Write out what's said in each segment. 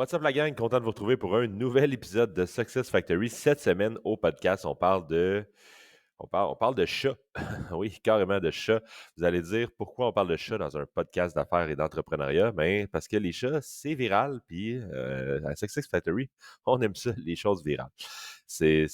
What's up la gang, content de vous retrouver pour un nouvel épisode de Success Factory. Cette semaine au podcast, on parle de chat. Oui, carrément de chat. Vous allez dire pourquoi on parle de chat dans un podcast d'affaires et d'entrepreneuriat? Ben, parce que les chats, c'est viral, puis à Success Factory, on aime ça, les choses virales. C'est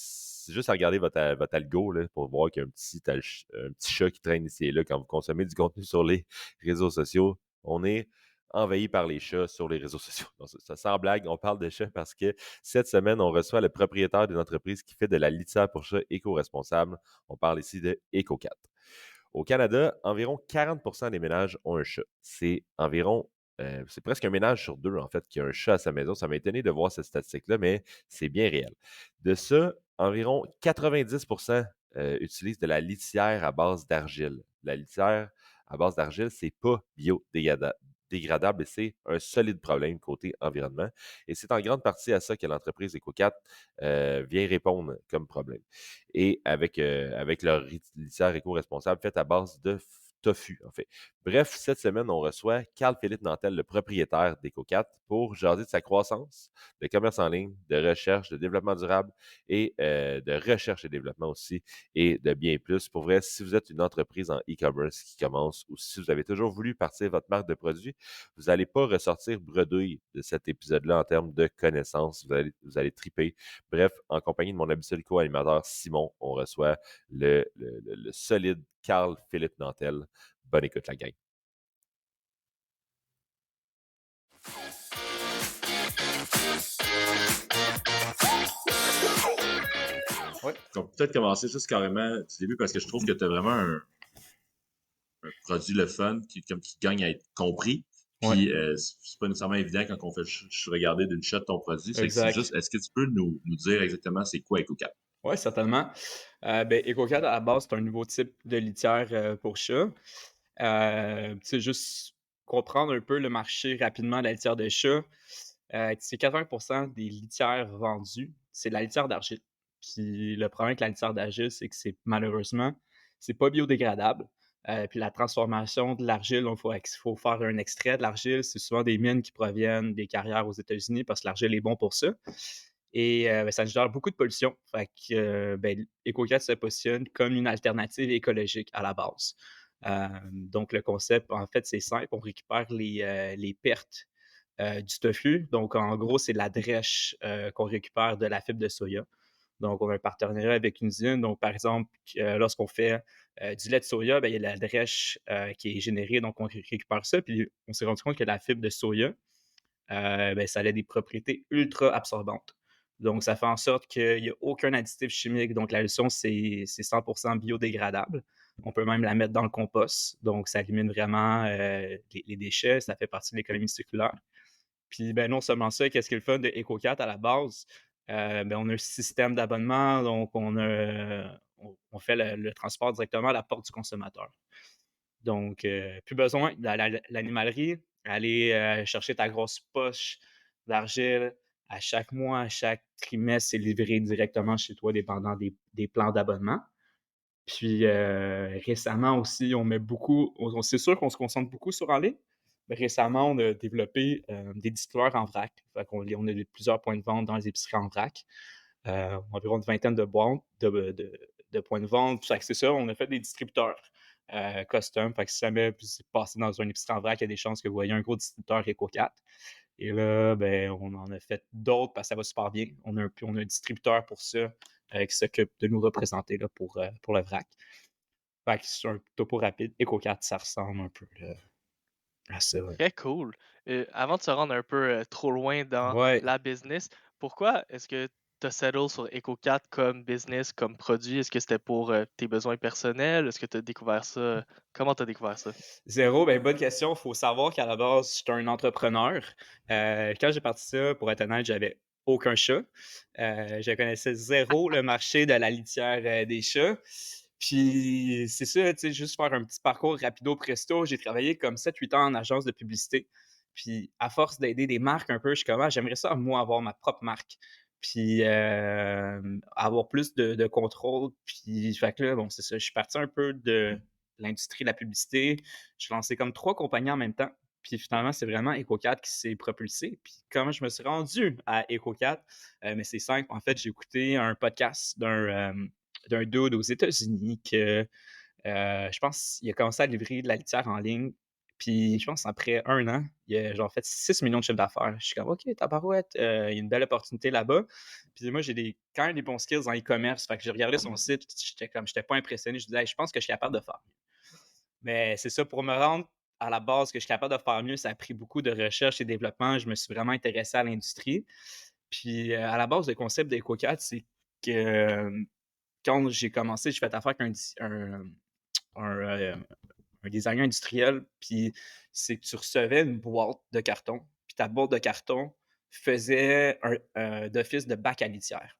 juste à regarder votre algo là, pour voir qu'il y a un petit chat qui traîne ici et là quand vous consommez du contenu sur les réseaux sociaux. On est envahi par les chats sur les réseaux sociaux. Non, ça sans blague, on parle de chats parce que cette semaine, on reçoit le propriétaire d'une entreprise qui fait de la litière pour chats éco-responsable. On parle ici de EcoCat. Au Canada, environ 40% des ménages ont un chat. C'est presque un ménage sur deux, en fait, qui a un chat à sa maison. Ça m'a étonné de voir cette statistique-là, mais c'est bien réel. De ça, environ 90% utilisent de la litière à base d'argile. La litière à base d'argile, c'est pas biodégradable et c'est un solide problème côté environnement. Et c'est en grande partie à ça que l'entreprise EcoCat vient répondre comme problème. Et avec leur litière éco-responsable faite à base de tofu, en fait. Bref, cette semaine, on reçoit Carl-Philippe Nantel, le propriétaire d'EcoCat, pour jaser de sa croissance, de commerce en ligne, de recherche, de développement durable et de recherche et développement aussi, et de bien plus. Pour vrai, si vous êtes une entreprise en e-commerce qui commence ou si vous avez toujours voulu partir votre marque de produit, vous n'allez pas ressortir bredouille de cet épisode-là en termes de connaissances. Vous allez triper. Bref, en compagnie de mon habituel co-animateur Simon, on reçoit le solide Carl-Philippe Nantel. Bonne écoute, la gang. Ouais. Donc, peut-être commencer juste carrément du début parce que je trouve que tu as vraiment un produit le fun qui gagne à être compris. Ouais, Puis, c'est pas nécessairement évident quand on fait regarder d'une shot ton produit. C'est que c'est juste, exact. est-ce que tu peux nous dire exactement c'est quoi EcoCap? Ouais, certainement. EcoCat, à la base, c'est un nouveau type de litière, pour chat. Tu sais, juste comprendre un peu le marché rapidement de la litière de chat. C'est 80 des litières vendues, c'est de la litière d'argile. Puis le problème avec la litière d'argile, c'est que c'est malheureusement, c'est pas biodégradable. Puis la transformation de l'argile, il faut faire un extrait de l'argile. C'est souvent des mines qui proviennent des carrières aux États-Unis parce que l'argile est bon pour ça. Et ça génère beaucoup de pollution. Fait que, EcoCat se positionne comme une alternative écologique à la base. Donc le concept, en fait, c'est simple. On récupère les pertes du tofu. Donc, en gros, c'est la drèche qu'on récupère de la fibre de soya. Donc, on a un partenariat avec une usine. Donc, par exemple, lorsqu'on fait du lait de soya, il y a la drèche qui est générée. Donc, on récupère ça. Puis, on s'est rendu compte que la fibre de soya, ça a des propriétés ultra absorbantes. Donc, ça fait en sorte qu'il n'y a aucun additif chimique. Donc, la solution, c'est 100% biodégradable. On peut même la mettre dans le compost. Donc, ça élimine vraiment les déchets. Ça fait partie de l'économie circulaire. Puis, non seulement ça, qu'est-ce qui est le fun de EcoCat à la base? On a un système d'abonnement. Donc, on fait le transport directement à la porte du consommateur. Donc, plus besoin d'aller à l'animalerie, aller chercher ta grosse poche d'argile à chaque mois, à chaque trimestre, c'est livré directement chez toi, dépendant des plans d'abonnement. Puis récemment aussi, c'est sûr qu'on se concentre beaucoup sur en ligne, mais récemment, on a développé des distribueurs en vrac. Fait qu'on a plusieurs points de vente dans les épiceries en vrac. Environ une vingtaine de boîtes de points de vente. Fait que c'est ça, on a fait des distributeurs custom. Fait que si jamais vous passez dans un épicerie en vrac, il y a des chances que vous voyez un gros distributeur EcoCat. Et là, on en a fait d'autres parce que ça va super bien. On a un distributeur pour ça qui s'occupe de nous représenter là, pour le vrac. Fait que c'est un topo rapide. EcoCat, ça ressemble un peu là, à ça. Ouais. Très cool. Avant de se rendre un peu trop loin dans Ouais. la business, pourquoi est-ce que tu as settle sur EcoCat comme business, comme produit? Est-ce que c'était pour tes besoins personnels? Est-ce que tu as découvert ça? Comment tu as découvert ça? Zéro, bonne question. Il faut savoir qu'à la base, j'étais un entrepreneur. Quand j'ai parti ça, pour être honnête, j'avais aucun chat. Je connaissais zéro le marché de la litière des chats. Puis c'est ça, tu sais, juste faire un petit parcours rapido presto. J'ai travaillé comme 7-8 ans en agence de publicité. Puis à force d'aider des marques un peu, je suis comme, j'aimerais ça, moi, avoir ma propre marque. Puis avoir plus de contrôle. Puis fait que là, bon, c'est ça. Je suis parti un peu de l'industrie de la publicité. Je lançais comme 3 compagnies en même temps. Puis finalement, c'est vraiment EcoCat qui s'est propulsé. Puis comment je me suis rendu à EcoCat? Mais c'est simple. En fait, j'ai écouté un podcast d'un dude aux États-Unis que je pense qu'il a commencé à livrer de la litière en ligne. Puis je pense après 1 an, il a genre fait 6 millions de chiffres d'affaires. Je suis comme, OK, tabarouette, il y a une belle opportunité là-bas. Puis moi, j'ai quand même des bons skills en e-commerce. Fait que j'ai regardé son site, j'étais pas impressionné. Je disais, hey, je pense que je suis capable de faire mieux. Mais c'est ça, pour me rendre à la base que je suis capable de faire mieux, ça a pris beaucoup de recherche et développement. Je me suis vraiment intéressé à l'industrie. Puis à la base, le concept d'EcoCat, c'est que quand j'ai commencé, j'ai fait affaire avec un designer industriel, puis c'est que tu recevais une boîte de carton, puis ta boîte de carton faisait d'office de bac à litière.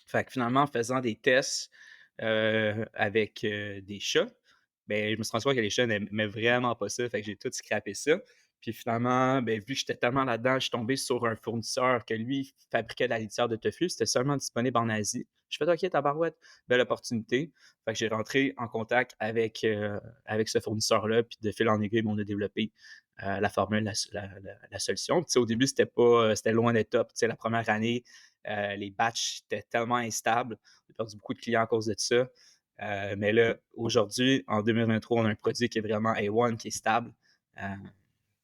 Fait que finalement, en faisant des tests avec des chats, ben, je me suis rendu compte que les chats n'aimaient vraiment pas ça. Fait que j'ai tout scrappé ça. Puis finalement, ben, vu que j'étais tellement là-dedans, je suis tombé sur un fournisseur que lui fabriquait de la litière de tofu. C'était seulement disponible en Asie. Je fais OK, tabarouette, belle opportunité. Fait que j'ai rentré en contact avec ce fournisseur-là. Puis de fil en aiguille, on a développé la formule, la solution. Puis, au début, c'était loin d'être top. La première année, les batchs étaient tellement instables. J'ai perdu beaucoup de clients à cause de ça. Mais là, aujourd'hui, en 2023, on a un produit qui est vraiment A1, qui est stable.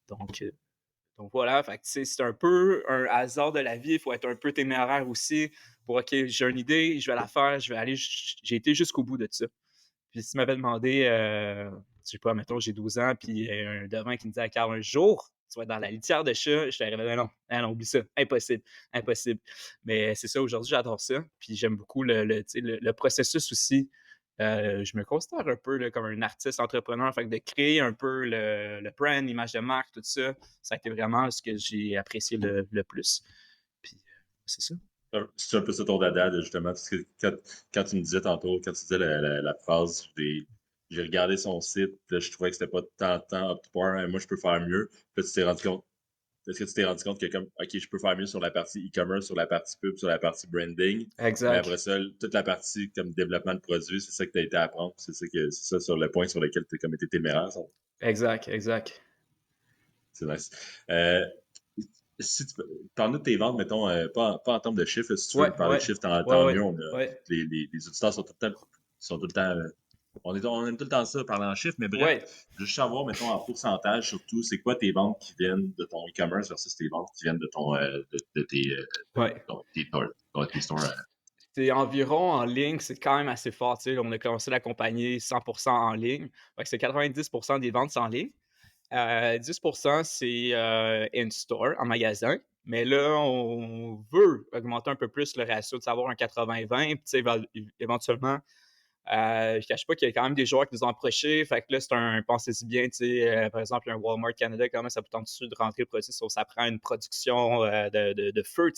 Donc voilà, fait que, c'est un peu un hasard de la vie. Il faut être un peu téméraire aussi pour, OK, j'ai une idée, je vais la faire, j'ai été jusqu'au bout de ça. Puis si tu m'avais demandé, je sais pas, mettons, j'ai 12 ans, puis un devin qui me disait, Carl, un jour, tu vas être dans la litière de chat, je t'aurais dit, non, non, oublie ça, impossible, impossible. Mais c'est ça, aujourd'hui, j'adore ça, puis j'aime beaucoup le processus aussi. Je me considère un peu là, comme un artiste entrepreneur, fait que de créer un peu le brand, l'image de marque, tout ça, ça a été vraiment ce que j'ai apprécié le plus. Puis c'est ça. C'est un peu ça ton dada, justement. Parce que quand tu me disais tantôt, quand tu disais la phrase, j'ai regardé son site, là, je trouvais que c'était pas tant up to par, hein, moi je peux faire mieux. Puis là, tu t'es rendu compte. Est-ce que tu t'es rendu compte que comme OK, je peux faire mieux sur la partie e-commerce, sur la partie pub, sur la partie branding, mais Exact. après ça, toute la partie comme développement de produits, c'est ça que tu as été à apprendre. C'est ça sur le point sur lequel tu as comme été téméraire. Exact. C'est nice. Si tu en as tes ventes, mettons, pas en termes de chiffres, si tu veux parler de chiffres, tant mieux. Les auditeurs sont tout le temps. On aime tout le temps ça, parler en chiffres, mais bref, je veux juste savoir, mettons, en pourcentage surtout, c'est quoi tes ventes qui viennent de ton e-commerce versus tes ventes qui viennent de tes stores. C'est environ en ligne, c'est quand même assez fort. On a commencé la compagnie 100% en ligne. Fait que c'est 90% des ventes en ligne. 10% c'est in-store, en magasin. Mais là, on veut augmenter un peu plus le ratio de savoir un 80-20. Puis éventuellement, je ne cache pas qu'il y a quand même des joueurs qui nous ont approchés. Fait que là, c'est pensez-y bien, par exemple, un Walmart Canada, comment ça vous tente dessus de rentrer le produit, ça prend une production de feu,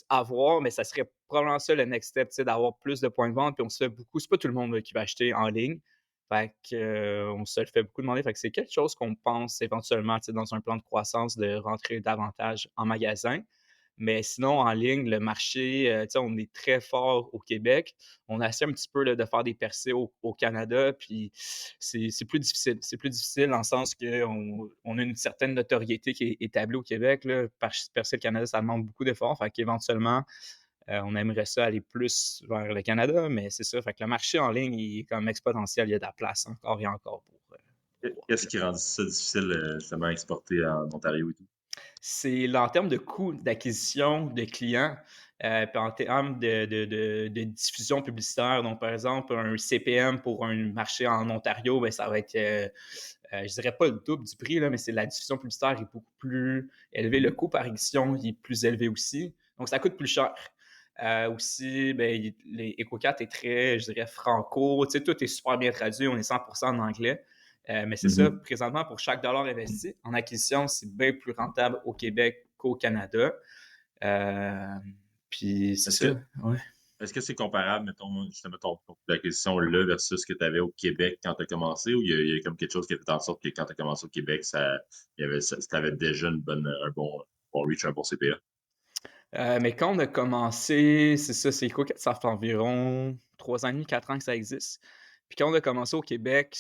à voir, mais ça serait probablement ça le next step, d'avoir plus de points de vente. Puis on se fait beaucoup, c'est pas tout le monde là, qui va acheter en ligne. Fait que, on se le fait beaucoup demander. Fait que c'est quelque chose qu'on pense éventuellement dans un plan de croissance de rentrer davantage en magasin. Mais sinon, en ligne, le marché, on est très fort au Québec. On essaie un petit peu là, de faire des percées au Canada, puis c'est plus difficile. C'est plus difficile dans le sens qu'on a une certaine notoriété qui est établie au Québec. Là. Percer le Canada, ça demande beaucoup d'efforts. Fait qu'éventuellement, on aimerait ça aller plus vers le Canada, mais c'est ça. Fait que le marché en ligne, il est comme exponentiel. Il y a de la place encore et encore pour Qu'est-ce qui rend ça difficile, justement, à exporter en Ontario et tout? C'est en termes de coût d'acquisition de clients, puis en termes de diffusion publicitaire. Donc, par exemple, un CPM pour un marché en Ontario, ben, ça va être, je dirais pas le double du prix, là, mais la diffusion publicitaire est beaucoup plus élevée. Le coût par édition est plus élevé aussi. Donc, ça coûte plus cher. Aussi, ben, les EcoCat est très, je dirais, franco. Tout est super bien traduit. On est 100% en anglais. Mais c'est ça, présentement, pour chaque dollar investi en acquisition, c'est bien plus rentable au Québec qu'au Canada. Puis c'est ça. Est-ce que c'est comparable, mettons, justement, ton coût d'acquisition là versus ce que tu avais au Québec quand tu as commencé, ou il y a comme quelque chose qui a fait en sorte que quand tu as commencé au Québec, tu avais déjà un bon reach, un bon CPA? Mais quand on a commencé, c'est ça, c'est quoi? Ça fait environ 3 ans et demi, 4 ans que ça existe. Puis quand on a commencé au Québec,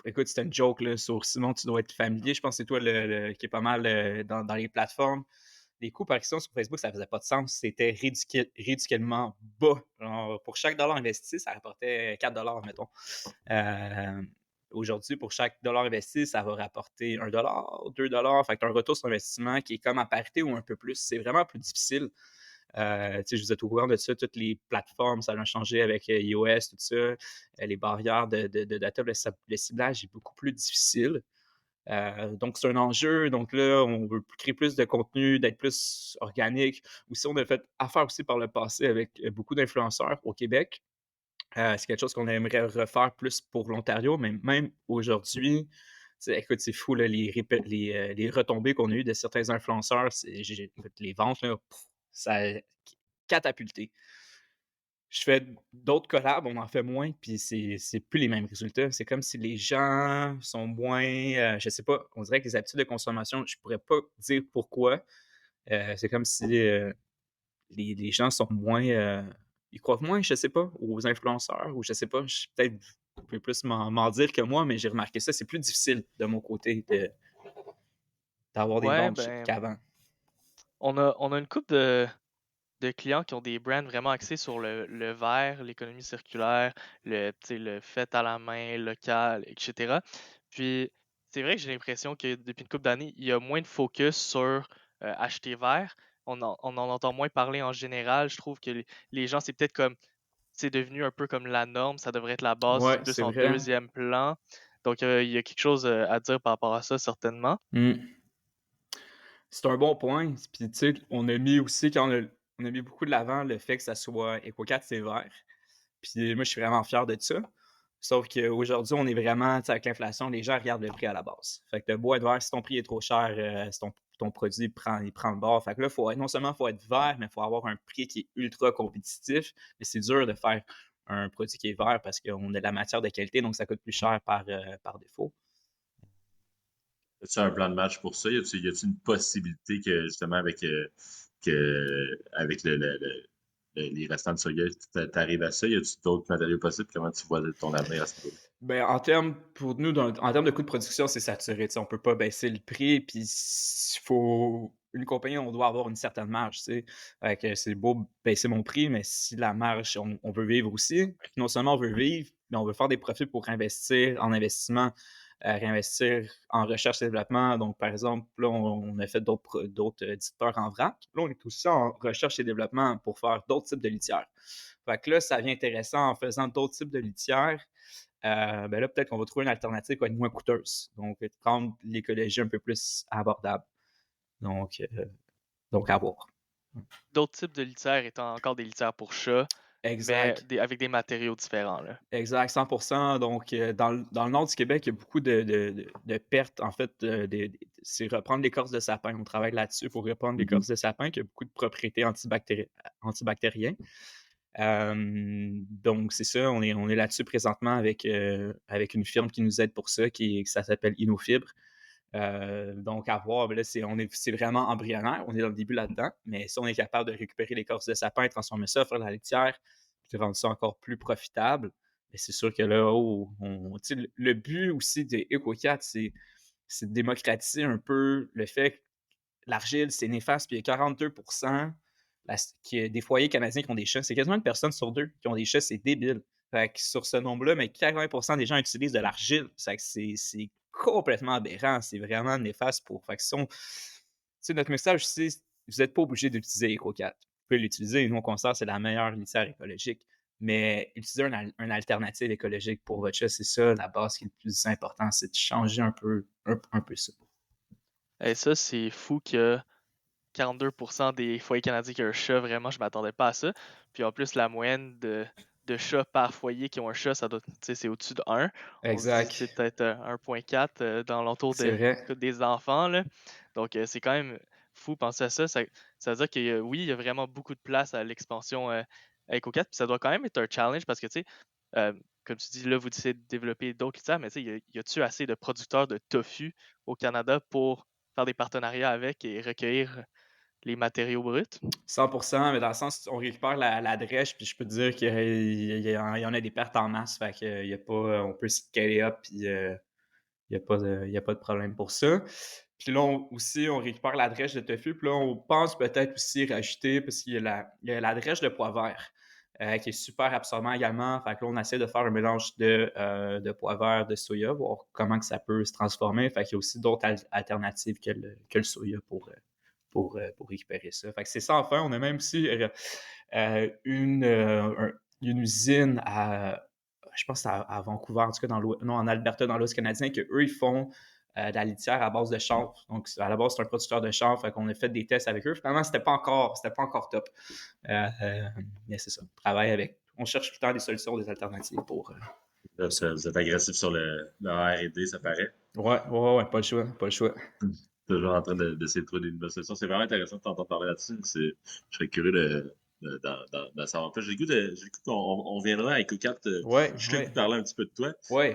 écoute, c'était une joke, là, sur Simon, tu dois être familier. Je pense que c'est toi qui est pas mal dans les plateformes. Les coûts par action sur Facebook, ça faisait pas de sens. C'était ridiculement bas. Alors, pour chaque dollar investi, ça rapportait 4 $, mettons. Aujourd'hui, pour chaque dollar investi, ça va rapporter 1 $, 2 $. Fait que tu as un retour sur investissement qui est comme à parité ou un peu plus. C'est vraiment plus difficile. Je vous êtes au courant de ça, toutes les plateformes, ça a changé avec iOS, tout ça. Les barrières de data, le ciblage est beaucoup plus difficile. Donc, c'est un enjeu. Donc là, on veut créer plus de contenu, d'être plus organique. Aussi, on a fait affaire aussi par le passé avec beaucoup d'influenceurs au Québec. C'est quelque chose qu'on aimerait refaire plus pour l'Ontario, mais même aujourd'hui, écoute, c'est fou, là, les retombées qu'on a eues de certains influenceurs. Les ventes, là, ça a catapulté. Je fais d'autres collabs, on en fait moins, puis c'est plus les mêmes résultats. C'est comme si les gens sont moins, je sais pas, on dirait que les habitudes de consommation, je pourrais pas dire pourquoi. C'est comme si les gens sont moins, ils croient moins, je sais pas, aux influenceurs, ou je sais pas, peut-être un peu plus m'en dire que moi, mais j'ai remarqué ça, c'est plus difficile de mon côté d'avoir des Ouais, ventes ben, qu'avant. on a une couple de clients qui ont des brands vraiment axés sur le vert, l'économie circulaire, le fait à la main, local, etc. Puis, c'est vrai que j'ai l'impression que depuis une couple d'années, il y a moins de focus sur acheter vert. On en entend moins parler en général. Je trouve que les gens, c'est peut-être comme, c'est devenu un peu comme la norme. Ça devrait être la base, c'est Ouais, plus c'est en vrai. deuxième plan. Donc, il y a quelque chose à dire par rapport à ça, certainement. C'est un bon point. Puis, tu sais, on a mis aussi, on a mis beaucoup de l'avant le fait que ça soit EcoCat, c'est vert. Puis, moi, je suis vraiment fier de ça. Sauf qu'aujourd'hui, on est vraiment, tu sais, avec l'inflation, les gens regardent le prix à la base. Fait que le beau être vert, si ton prix est trop cher, si ton produit il prend le bord. Fait que là, non seulement il faut être vert, mais il faut avoir un prix qui est ultra compétitif. Mais c'est dur de faire un produit qui est vert parce qu'on a de la matière de qualité, donc ça coûte plus cher par défaut. As-tu un plan de match pour ça? Y a-t-il une possibilité que, justement, avec les restants de soya, tu arrives à ça? Y a-t-il d'autres matériaux possibles? Comment tu vois ton avenir à ce niveau-là? Ben, pour nous, en termes de coût de production, c'est saturé. On peut pas baisser le prix. Puis, une compagnie, on doit avoir une certaine marge. C'est beau baisser mon prix, mais si la marge, on veut vivre aussi. Puis non seulement on veut vivre, mais on veut faire des profits pour investir en investissement, réinvestir en recherche et développement. Donc, par exemple, là, on a fait d'autres éditeurs en vrac. Là, on est aussi en recherche et développement pour faire d'autres types de litières. Fait que là, ça devient intéressant en faisant d'autres types de litières. Ben là, peut-être qu'on va trouver une alternative qui va être moins coûteuse. Donc, rendre l'écologie un peu plus abordable. Donc, à voir. D'autres types de litières étant encore des litières pour chats, mais Exact. avec des matériaux différents, là. Exact, 100%. Donc, dans le nord du Québec, il y a beaucoup de pertes. En fait, c'est reprendre l'écorce de sapin. On travaille là-dessus pour reprendre l'écorce de sapin qui a beaucoup de propriétés antibactériennes. Donc, c'est ça, on est là-dessus présentement avec une firme qui nous aide pour ça, ça s'appelle Innofibre. Donc, à voir, là, c'est vraiment embryonnaire, on est dans le début là-dedans, mais si on est capable de récupérer l'écorce de sapin, transformer ça, faire de la litière, puis rendre ça encore plus profitable, ben, c'est sûr que là, le but aussi des EcoCat, c'est de démocratiser un peu le fait que l'argile, c'est néfaste, puis il y a 42% des foyers canadiens qui ont des chats. C'est quasiment une personne sur deux qui ont des chats, c'est débile. Fait que sur ce nombre-là, mais 80% des gens utilisent de l'argile. C'est complètement aberrant. C'est vraiment néfaste pour. Fait que notre message ici, vous n'êtes pas obligé d'utiliser EcoCat. Vous pouvez l'utiliser. Nous, on considère que c'est la meilleure litière écologique. Mais utiliser une alternative écologique pour votre chat, c'est ça la base qui est le plus important, c'est de changer un peu ça. Et ça, c'est fou que 42% des foyers canadiens qui ont un chat, vraiment, je m'attendais pas à ça. Puis en plus, la moyenne de chats par foyer qui ont un chat, c'est au-dessus de 1. On se dit Exact. peut-être 1,4 dans l'entour C'est vrai. des enfants, là. Donc, c'est quand même fou penser à ça. Ça veut dire que oui, il y a vraiment beaucoup de place à l'expansion à EcoCat. Puis ça doit quand même être un challenge parce que, tu sais, euh, comme tu dis, là, vous essayez de développer d'autres litières, mais tu sais, y a-tu assez de producteurs de tofu au Canada pour faire des partenariats avec et recueillir les matériaux bruts? 100%, mais dans le sens, on récupère la drèche, puis je peux te dire qu'il y en a des pertes en masse, fait que y a pas, on peut scaler up, puis il n'y a pas de problème pour ça. Puis là, aussi, on récupère la drèche de tofu. Puis là, on pense peut-être aussi rajouter, parce qu'il y a la drèche de pois vert, qui est super absorbant également. Fait que là, on essaie de faire un mélange de pois vert, de soya, voir comment que ça peut se transformer. Fait qu'il y a aussi d'autres alternatives que le soya pour récupérer ça. Fait que c'est ça, enfin. On a même aussi une usine je pense que c'est à Vancouver, en tout cas en Alberta, dans l'Ouest canadien, qu'eux, ils font de la litière à base de chanvre. Donc, à la base, c'est un producteur de chanvre. Fait qu'on a fait des tests avec eux. Finalement, c'était pas encore top. Mais c'est ça. On travaille avec. On cherche tout le temps des solutions, des alternatives pour. Là, vous êtes agressif sur le R&D, ça paraît. Ouais, pas le choix. Toujours en train d'essayer de trouver des nouvelles solutions. C'est vraiment intéressant de t'entendre parler là-dessus. Je serais curieux d'en savoir plus. J'ai le goût qu'on viendra avec EcoCap. Je te parler un petit peu de toi. Ouais.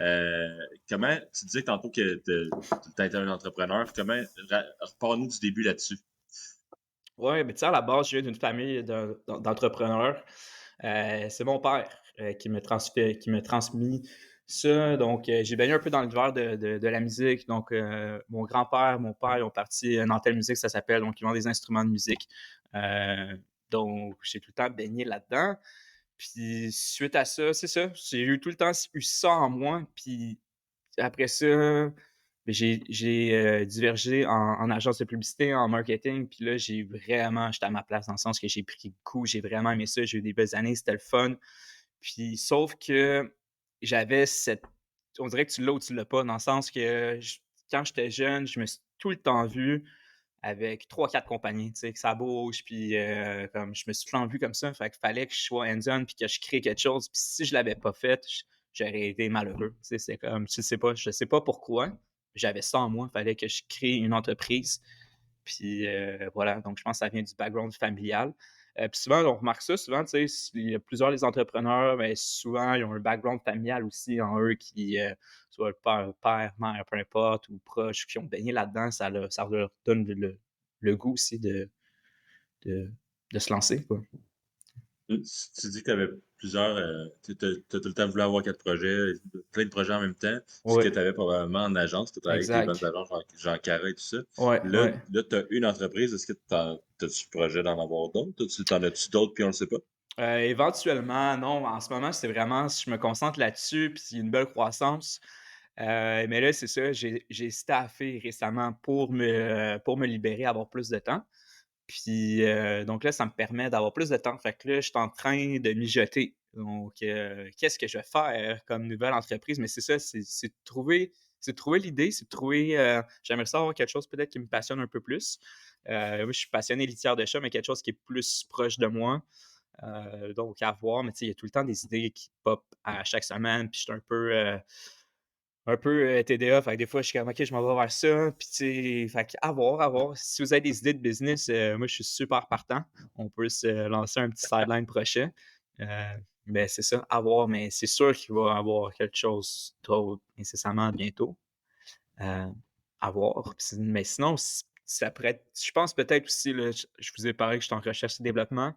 Comment, tu disais tantôt que tu étais un entrepreneur. Comment, repars-nous du début là-dessus. Ouais, mais tu sais, à la base, je viens d'une famille d'entrepreneurs. C'est mon père qui m'a transmis ça. Donc, j'ai baigné un peu dans l'univers de la musique. Donc, mon grand-père, mon père, ils ont parti Nantel Musique, ça s'appelle. Donc, ils vendent des instruments de musique. Donc, j'ai tout le temps baigné là-dedans. Puis, suite à ça, c'est ça. J'ai eu tout le temps eu ça en moi. Puis, après ça, j'ai divergé en agence de publicité, en marketing. Puis là, j'étais à ma place dans le sens que j'ai pris le coup. J'ai vraiment aimé ça. J'ai eu des belles années. C'était le fun. Puis, sauf que j'avais on dirait que tu l'as ou tu l'as pas, dans le sens que quand j'étais jeune, je me suis tout le temps vu avec 3-4 compagnies, tu sais, que ça bouge, puis comme je me suis tout le temps vu comme ça, fait qu'il fallait que je sois hands-on puis que je crée quelque chose, puis si je l'avais pas fait, j'aurais été malheureux, tu sais, c'est comme, je sais pas pourquoi, j'avais ça en moi, il fallait que je crée une entreprise, puis voilà, donc je pense que ça vient du background familial. Puis souvent, on remarque ça, souvent, tu sais, il y a plusieurs des entrepreneurs, mais souvent, ils ont un background familial aussi en eux qui, soit le père, mère, peu importe, ou proches, qui ont baigné là-dedans, ça leur donne le goût aussi de se lancer, quoi. Tu dis que tu avais plusieurs. Tu as tout le temps voulu avoir 4 projets, plein de projets en même temps. Ce que tu avais probablement en agence. Tu as travaillé avec des bonnes agences, Jean Carré et tout ça. Là, tu as une entreprise. Est-ce que tu as-tu le projet d'en avoir d'autres? T'en as-tu d'autres puis on ne le sait pas? Éventuellement, non. En ce moment, c'est vraiment, je me concentre là-dessus, puis il y a une belle croissance. Mais là, c'est ça, j'ai staffé récemment pour me libérer, avoir plus de temps. Puis donc là, ça me permet d'avoir plus de temps. Fait que là, je suis en train de mijoter. Donc, qu'est-ce que je vais faire comme nouvelle entreprise? Mais c'est ça, c'est de trouver l'idée, c'est de trouver. J'aimerais ça avoir quelque chose peut-être qui me passionne un peu plus. Moi, je suis passionné litière de chat, mais quelque chose qui est plus proche de moi. Donc, à voir, mais tu sais, il y a tout le temps des idées qui pop à chaque semaine, puis je suis un peu TDA, fait que des fois, je suis comme, OK, je m'en vais vers ça, puis tu sais, fait que à voir. Si vous avez des idées de business, moi, je suis super partant. On peut se lancer un petit sideline prochain. Mais c'est ça, à voir, mais c'est sûr qu'il va y avoir quelque chose d'autre nécessairement bientôt. À voir. Mais sinon, ça pourrait être, je pense peut-être aussi, là, je vous ai parlé que je suis en recherche et développement.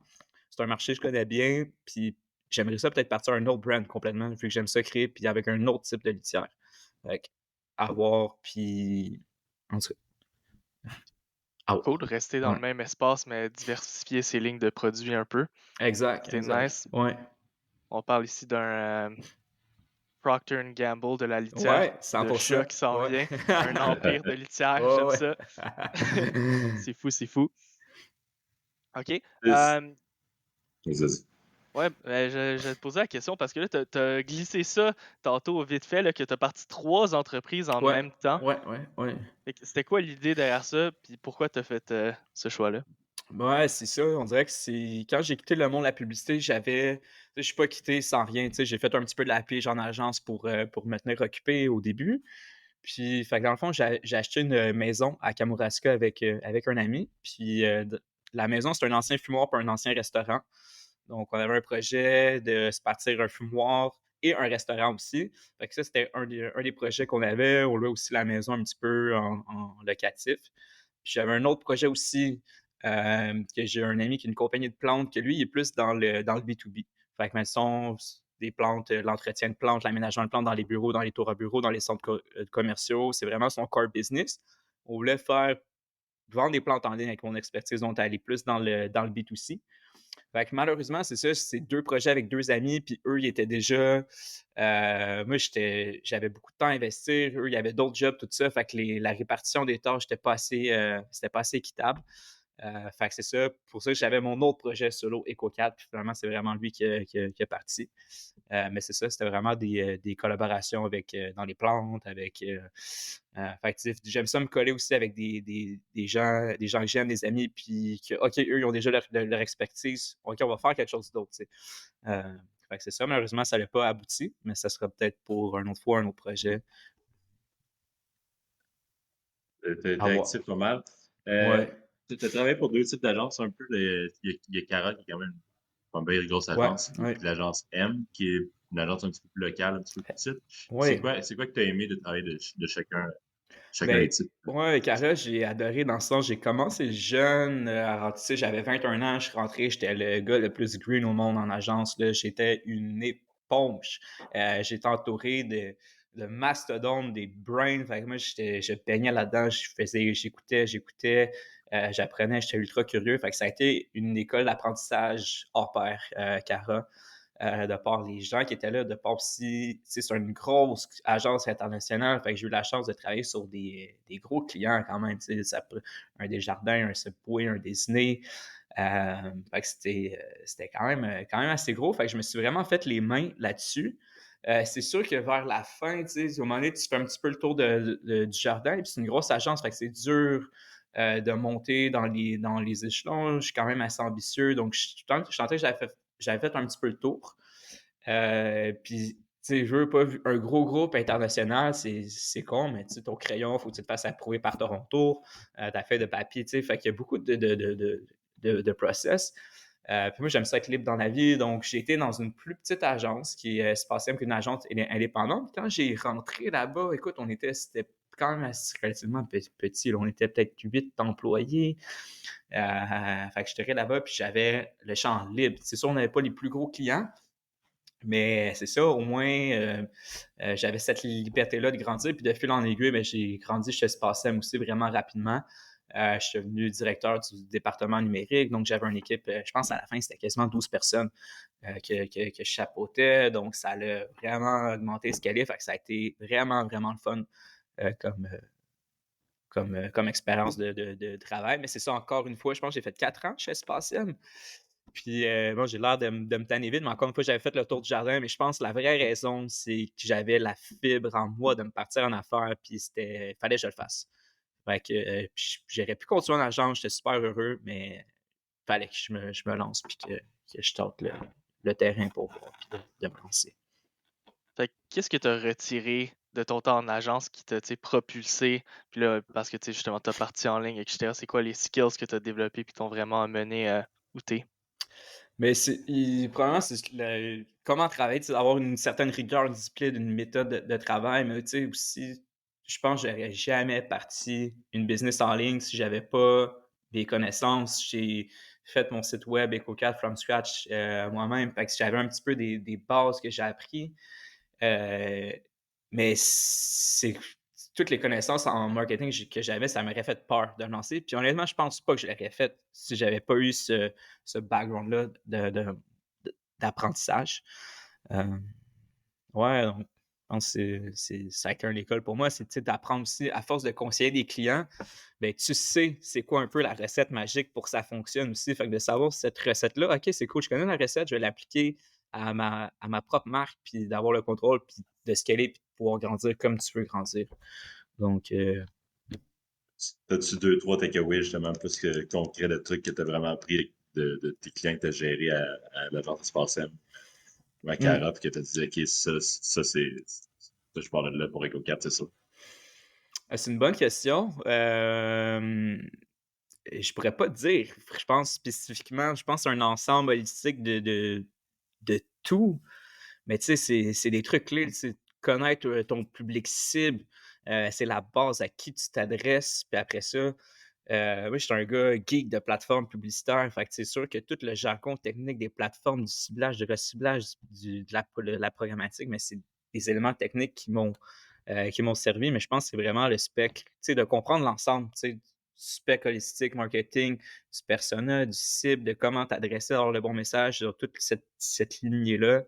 C'est un marché que je connais bien, puis j'aimerais ça peut-être partir à un autre brand complètement, vu que j'aime ça créer, puis avec un autre type de litière. Fait que, à voir, puis en tout cas. Cool, rester dans le même espace, mais diversifier ses lignes de produits un peu. Exact. C'est nice. Ouais. On parle ici d'un Procter & Gamble de la litière. Ouais, 100%. De chat qui s'en vient. Un empire de litière, j'aime ça. C'est fou. OK. Ouais, je vais te poser la question parce que là, tu as glissé ça tantôt vite fait, là, que tu as parti 3 entreprises en même temps. Ouais. C'était quoi l'idée derrière ça, puis pourquoi tu as fait ce choix-là? Ouais, c'est ça. On dirait que quand j'ai quitté le monde de la publicité, je suis pas quitté sans rien. J'ai fait un petit peu de la pige en agence pour me tenir occupé au début. Puis, fait que dans le fond, j'ai acheté une maison à Kamouraska avec un ami. Puis, la maison, c'est un ancien fumoir pour un ancien restaurant. Donc, on avait un projet de se partir un fumoir et un restaurant aussi. Fait que ça, c'était un des projets qu'on avait. On louait aussi la maison un petit peu en locatif. Puis, j'avais un autre projet aussi que j'ai un ami qui a une compagnie de plantes, que lui, il est plus dans le B2B. Fait que, mettons, des plantes, l'entretien de plantes, l'aménagement de plantes dans les bureaux, dans les tours à bureaux, dans les centres commerciaux, c'est vraiment son core business. On voulait vendre des plantes en ligne avec mon expertise, donc aller plus dans le B2C. Fait que malheureusement, c'est ça, c'est 2 projets avec 2 amis, puis eux, ils étaient déjà. Moi, j'avais beaucoup de temps à investir. Eux, il y avait d'autres jobs, tout ça. Fait que la répartition des tâches c'était pas assez équitable. Fait que c'est ça. Pour ça, j'avais mon autre projet solo, EcoCat, puis finalement, c'est vraiment lui qui a parti. Mais c'est ça, c'était vraiment des collaborations dans les plantes, avec. Fait que, j'aime ça me coller aussi avec des gens que j'aime, des amis, puis que, OK, eux, ils ont déjà leur expertise. OK, on va faire quelque chose d'autre, tu sais. Fait que c'est ça. Malheureusement, ça n'a pas abouti, mais ça sera peut-être pour une autre fois, un autre projet. T'es actif pas mal. Ouais. Tu as travaillé pour 2 types d'agences un peu. Il y a Cara qui est quand même une bien grosse agence. Ouais. Puis l'agence M qui est une agence un petit peu plus locale, un petit peu plus petite. Ouais. C'est quoi que tu as aimé de travailler de chacun Ben, des types? ouais, Cara, j'ai adoré dans le sens, j'ai commencé jeune, tu sais, j'avais 21 ans, je suis rentré, j'étais le gars le plus green au monde en agence, là, j'étais une éponge. J'étais entouré de mastodontes, des brains, fait que moi, je baignais là-dedans, j'écoutais, j'apprenais, j'étais ultra curieux, fait que ça a été une école d'apprentissage hors pair, Cara. De par les gens qui étaient là, de par aussi, c'est une grosse agence internationale, fait que j'ai eu la chance de travailler sur des gros clients quand même, un Desjardins, un Subway, un Disney, fait que c'était quand même assez gros, fait que je me suis vraiment fait les mains là-dessus. C'est sûr que vers la fin, au moment donné, tu fais un petit peu le tour du jardin, puis c'est une grosse agence, fait que c'est dur de monter dans les échelons. Je suis quand même assez ambitieux, donc je sentais que j'avais fait un petit peu le tour. Puis, tu sais, je veux pas un gros groupe international, c'est con, mais tu sais, ton crayon, faut que tu te fasses approuver par Toronto, ta feuille de papier, tu sais, fait qu'il y a beaucoup de process. Puis moi, j'aime ça être libre dans la vie, donc j'ai été dans une plus petite agence qui est spatiale qu'une agence indépendante. Quand j'ai rentré là-bas, écoute, c'était quand même relativement petit. Là. On était peut-être 8 employés. Fait que j'étais là-bas, puis j'avais le champ libre. C'est sûr, on n'avait pas les plus gros clients, mais c'est ça, au moins, j'avais cette liberté-là de grandir. Puis de fil en aiguille, ben, j'ai grandi chez Spacem aussi vraiment rapidement. Je suis devenu directeur du département numérique. Donc, j'avais une équipe, je pense à la fin, c'était quasiment 12 personnes que je chapeautais. Donc, ça a vraiment augmenté ce qu'elle est. Fait que ça a été vraiment, vraiment le fun comme expérience de travail. Mais c'est ça, encore une fois, je pense que j'ai fait 4 ans chez Spatium. Puis, bon, j'ai l'air de me tanner vite, mais encore une fois, j'avais fait le tour du jardin. Mais je pense que la vraie raison, c'est que j'avais la fibre en moi de me partir en affaires, puis fallait que je le fasse. Fait que, puis j'aurais pu continuer en agence, j'étais super heureux, mais fallait que je me lance, puis que je tente le terrain pour de me lancer. Fait qu'est-ce que tu as retiré de ton temps en agence qui t'a propulsé, puis là, parce que justement, tu as parti en ligne, etc. C'est quoi les skills que tu as développés qui t'ont vraiment amené où t'es? Mais probablement, c'est comment travailler, avoir une certaine rigueur, une discipline, une méthode de travail, mais tu sais, aussi, je pense que j'aurais jamais parti une business en ligne si j'avais pas des connaissances. J'ai fait mon site web EcoCat from scratch moi-même, fait que j'avais un petit peu des bases que j'ai appris. Mais toutes les connaissances en marketing que j'avais, ça m'aurait fait peur de me lancer. Puis honnêtement, je pense pas que je l'aurais fait si j'avais pas eu ce background-là d'apprentissage. Ouais, donc, je pense que c'est ça a été une école pour moi, c'est d'apprendre aussi, à force de conseiller des clients, ben, tu sais c'est quoi un peu la recette magique pour que ça fonctionne aussi. Fait que de savoir cette recette-là, OK, c'est cool, je connais la recette, je vais l'appliquer à ma propre marque, puis d'avoir le contrôle, puis de scaler, puis de pouvoir grandir comme tu veux grandir. Donc, As-tu 2, 3 takeaways justement plus concrets de trucs que tu as vraiment appris de tes clients que tu as gérés à l'agence Espace M ou à Cara, puis que tu as dit, OK, ça je parle de là pour EcoCat, c'est ça? c'est une bonne question. Je pourrais pas te dire. Je pense spécifiquement, je pense à un ensemble holistique de tout. Mais tu sais, c'est des trucs clés. Connaître ton public cible, c'est la base à qui tu t'adresses. Puis après ça, Moi, je suis un gars geek de plateformes publicitaires. Fait que c'est sûr que tout le jargon technique des plateformes, du ciblage, du reciblage, de la programmatique, mais c'est des éléments techniques qui m'ont servi. Mais je pense que c'est vraiment le spec, de comprendre l'ensemble, du spec holistique, marketing, du persona, du cible, de comment t'adresser à avoir le bon message sur toute cette lignée-là.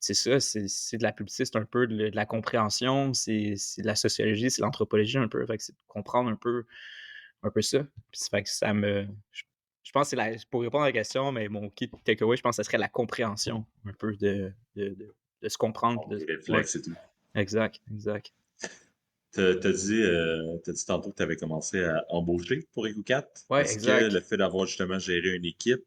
C'est ça, c'est de la publicité, c'est un peu de la compréhension, c'est de la sociologie, c'est l'anthropologie un peu. Fait que c'est de comprendre un peu ça. Puis ça fait que ça me. Je pense que pour répondre à la question, mais mon key takeaway, je pense que ce serait la compréhension un peu de se comprendre. Les réflexes et tout. Exact, exact. T'as dit tantôt que tu avais commencé à embaucher pour EcoCat. Ouais, Est-ce exact. que le fait d'avoir justement géré une équipe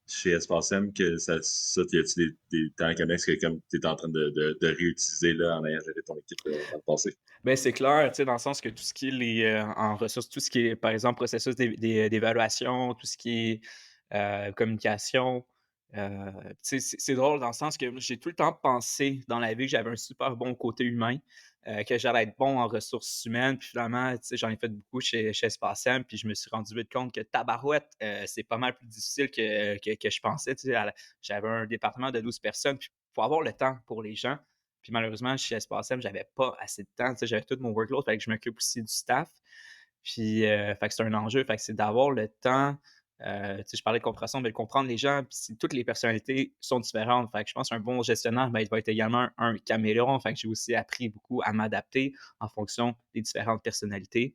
chez Espacem, que y a-t-il des temps connexes que comme tu es en train de réutiliser là, en ayant géré ton équipe dans le passé? Ben, c'est clair, dans le sens que tout ce qui est en ressources, tout ce qui est, par exemple, processus d'évaluation, tout ce qui est communication, c'est drôle dans le sens que j'ai tout le temps pensé dans la vie que j'avais un super bon côté humain, que j'allais être bon en ressources humaines, puis finalement, j'en ai fait beaucoup chez Spacem, puis je me suis rendu vite compte que tabarouette, c'est pas mal plus difficile que je pensais. J'avais un département de 12 personnes, puis il faut avoir le temps pour les gens. Puis malheureusement, chez Espacem, j'avais pas assez de temps. J'avais tout mon workload, fait que je m'occupe aussi du staff. Puis, fait que c'est un enjeu. Fait que c'est d'avoir le temps. Je parlais de compréhension, mais de comprendre les gens. Puis toutes les personnalités sont différentes. Fait que je pense qu'un bon gestionnaire, il va être également un caméléon. Fait que j'ai aussi appris beaucoup à m'adapter en fonction des différentes personnalités.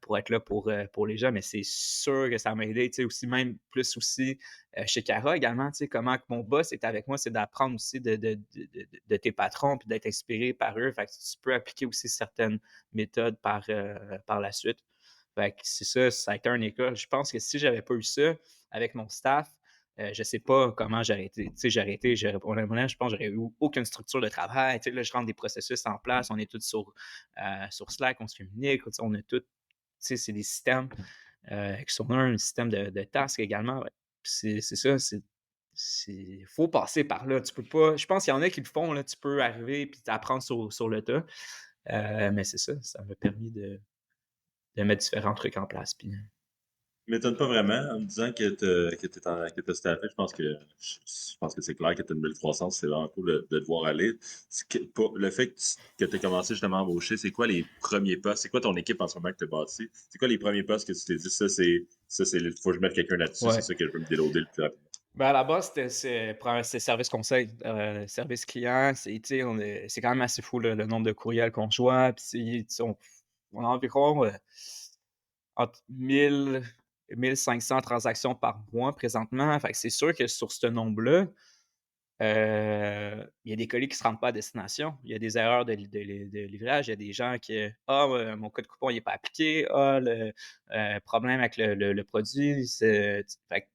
Pour être là pour les gens, mais c'est sûr que ça m'a aidé, aussi même plus aussi chez Cara également, comment que mon boss est avec moi, c'est d'apprendre aussi de tes patrons puis d'être inspiré par eux. Fait que tu peux appliquer aussi certaines méthodes par la suite. Fait que c'est ça, ça a été une école. Je pense que si j'avais pas eu ça avec mon staff, je sais pas comment j'aurais été. Honnêtement, je pense que j'aurais eu aucune structure de travail. Là, je rentre des processus en place. On est tous sur Slack, on se communique. On a tout. C'est des systèmes qui sont un système de tasks également. Ouais. C'est ça, il faut passer par là. Tu peux pas. Je pense qu'il y en a qui le font. Là, tu peux arriver et apprendre sur le tas. Mais c'est ça, ça m'a permis de mettre différents trucs en place. Puis, M'étonne pas vraiment en me disant que t'as staffé. Je pense que c'est clair que tu as une belle croissance. C'est vraiment cool de te voir aller. Le fait que tu as commencé justement à embaucher, c'est quoi les premiers postes? C'est quoi ton équipe en ce moment que tu as bâti? C'est quoi les premiers postes que tu t'es dit, faut que je mette quelqu'un là-dessus, c'est ça que je veux me déloader le plus rapidement? Ben à la base, c'est service conseil, service client. C'est quand même assez fou le nombre de courriels qu'on reçoit. Puis on a environ entre 1 500 transactions par mois présentement. Fait que c'est sûr que sur ce nombre-là, il y a des colis qui ne se rendent pas à destination. Il y a des erreurs de livrage. Il y a des gens qui mon code coupon n'est pas appliqué. Le problème avec le produit. Fait que